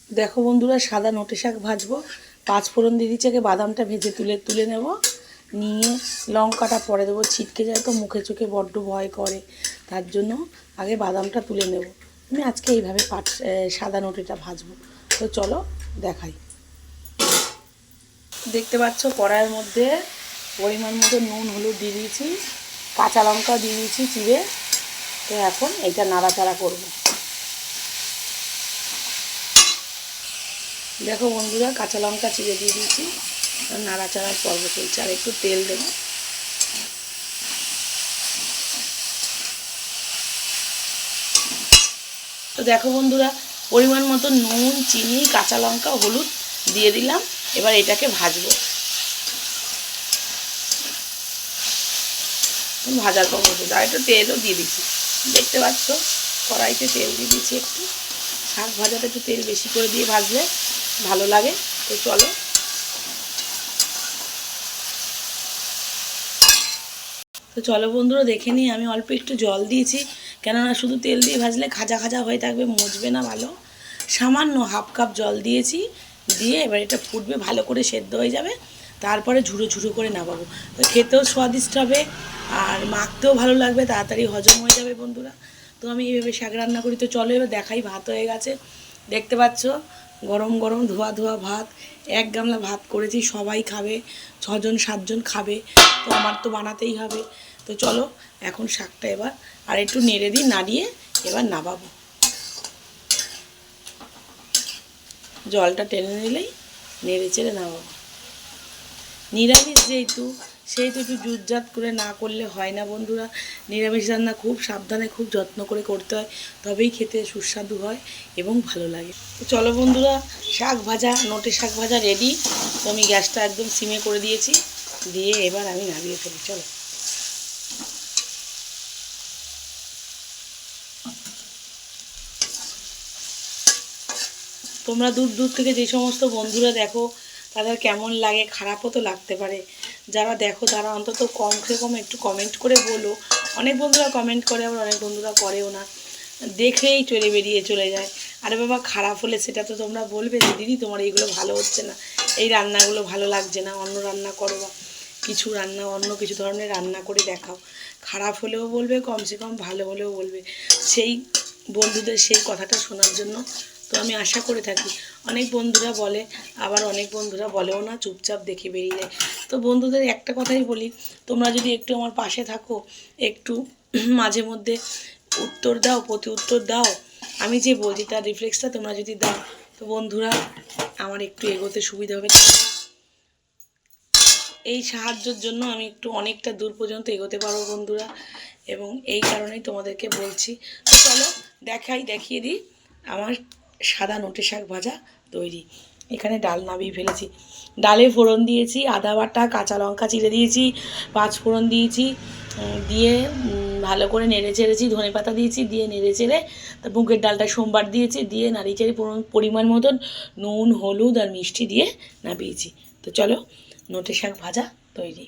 দেখো বন্ধুরা, সাদা নোটে শাক ভাজবো। পাঁচ ফোড়ন দিয়ে দিচ্ছি, আগে বাদামটা ভেজে তুলে নেব, নিয়ে লঙ্কাটা পরে দেবো। ছিটকে যায় তো মুখে চোখে বড্ড ভয় করে, তার জন্য আগে বাদামটা তুলে নেব। আমি আজকে এইভাবে সাদা নোটেটা ভাজবো। তো চলো দেখাই। দেখতে পাচ্ছ কড়াইয়ের মধ্যে পরিমাণ মতো নুন হলুদ দিয়ে দিয়েছি, কাঁচা লঙ্কা দিয়ে দিয়েছি চিড়ে। তো এখন এইটা নাড়াচাড়া করব। দেখো বন্ধুরা, কাঁচা লঙ্কা চিড়ে দিয়ে দিয়েছি, নাড়াচাড়ার পর্ব চলছে। আর একটু তেল দেব। তো দেখো বন্ধুরা, পরিমাণ মতো নুন চিনি কাঁচা লঙ্কা হলুদ দিয়ে দিলাম। এবার এটাকে ভাজবো। ভাজার পর মতো আর একটু তেলও দিয়ে দিচ্ছি। দেখতে পাচ্ছ কড়াইতে তেল দিয়ে দিচ্ছি একটু। শাক ভাজাতে একটু তেল বেশি করে দিয়ে ভাজলে ভালো লাগে। তো চলো, বন্ধুরা দেখে নিই। আমি অল্প একটু জল দিয়েছি, কেননা শুধু তেল দিয়ে ভাজলে খাজা খাজা হয়ে থাকবে, মজবে না ভালো। সামান্য হাফ কাপ জল দিয়েছি, দিয়ে এবার এটা ফুটবে, ভালো করে সেদ্ধ হয়ে যাবে। তারপরে ঝুড়ো ঝুড়ো করে নামাবো। তো খেতেও স্বাদিষ্ট হবে আর মাখতেও ভালো লাগবে, তাড়াতাড়ি হজম হয়ে যাবে বন্ধুরা। তো আমি এইভাবে শাক রান্না করি। তো চলো এবার দেখাই। ভাত হয়ে গেছে, দেখতে পাচ্ছ গরম গরম ধোয়া ধোয়া ভাত। এক গামলা ভাত করেছি, সবাই খাবে, 6জন 7জন খাবে। তো আমার তো বানাতেই হবে। তো চলো এখন শাকটা এবার আর একটু নেড়ে দিই, নাড়িয়ে এবার নামাবো। জলটা টেনে নিলেই নেড়ে চেড়ে নামাবো। নিরামিষ যেহেতু একটু জুতজাত করে না করলে হয় না বন্ধুরা। নিরামিষ রান্না খুব সাবধানে খুব যত্ন করে করতে হয়, তবেই খেতে সুস্বাদু হয় এবং ভালো লাগে। তো চলো বন্ধুরা, শাক ভাজা নোটে শাক ভাজা রেডি। তো আমি গ্যাসটা একদম সিমে করে দিয়েছি, দিয়ে এবার আমি নামিয়ে ফেলি। চলো, তোমরা দূর দূর থেকে যে সমস্ত বন্ধুরা দেখো তাদের কেমন লাগে, খারাপও তো লাগতে পারে। যারা দেখো তারা অন্তত কম একটু কমেন্ট করে বলো। অনেক বন্ধুরা কমেন্ট করে, আবার অনেক বন্ধুরা করেও না, দেখেই বেরিয়ে চলে যায়। আরে বাবা, খারাপ হলে সেটা তো তোমরা বলবে যে দিদি তোমার এইগুলো ভালো হচ্ছে না, এই রান্নাগুলো ভালো লাগছে না, অন্য রান্না করো, বা কিছু রান্না অন্য কিছু ধরনের রান্না করে দেখাও। খারাপ হলেও বলবে, কমসে কম ভালো হলেও বলবে। সেই বন্ধুদের সেই কথাটা শোনার জন্য তো আমি আশা করে থাকি। অনেক বন্ধুরা বলে, আবার অনেক বন্ধুরা বলেও না, চুপচাপ দেখে বেরিয়ে যায়। তো বন্ধুদের একটা কথাই বলি, তোমরা যদি একটু আমার পাশে থাকো, একটু মাঝে মধ্যে উত্তর দাও, প্রতি উত্তর দাও, আমি যে বলছি তার রিফ্লেক্সটা তোমরা যদি দাও, তো বন্ধুরা আমার একটু এগোতে সুবিধা হবে। এই সাহায্যের জন্য আমি একটু অনেকটা দূর পর্যন্ত এগোতে পারবো বন্ধুরা, এবং এই কারণেই তোমাদেরকে বলছি। তো চলো দেখিয়ে দিই আমার সাদা নোটে শাক ভাজা তৈরি। এখানে ডাল নামিয়ে ফেলেছি, ডালে ফোড়ন দিয়েছি, আদা বাটা কাঁচা লঙ্কা চিড়ে দিয়েছি, 5 ফোড়ন দিয়েছি, দিয়ে ভালো করে নেড়ে চেড়েছি, ধনে পাতা দিয়েছি, দিয়ে নেড়ে চেড়ে তা মুগের ডালটা সোমবার দিয়েছি, দিয়ে নাড়িয়ে চেড়ে পরিমাণ মতন নুন হলুদ আর মিষ্টি দিয়ে নামিয়েছি। তো চলো, নোটে শাক ভাজা তৈরি।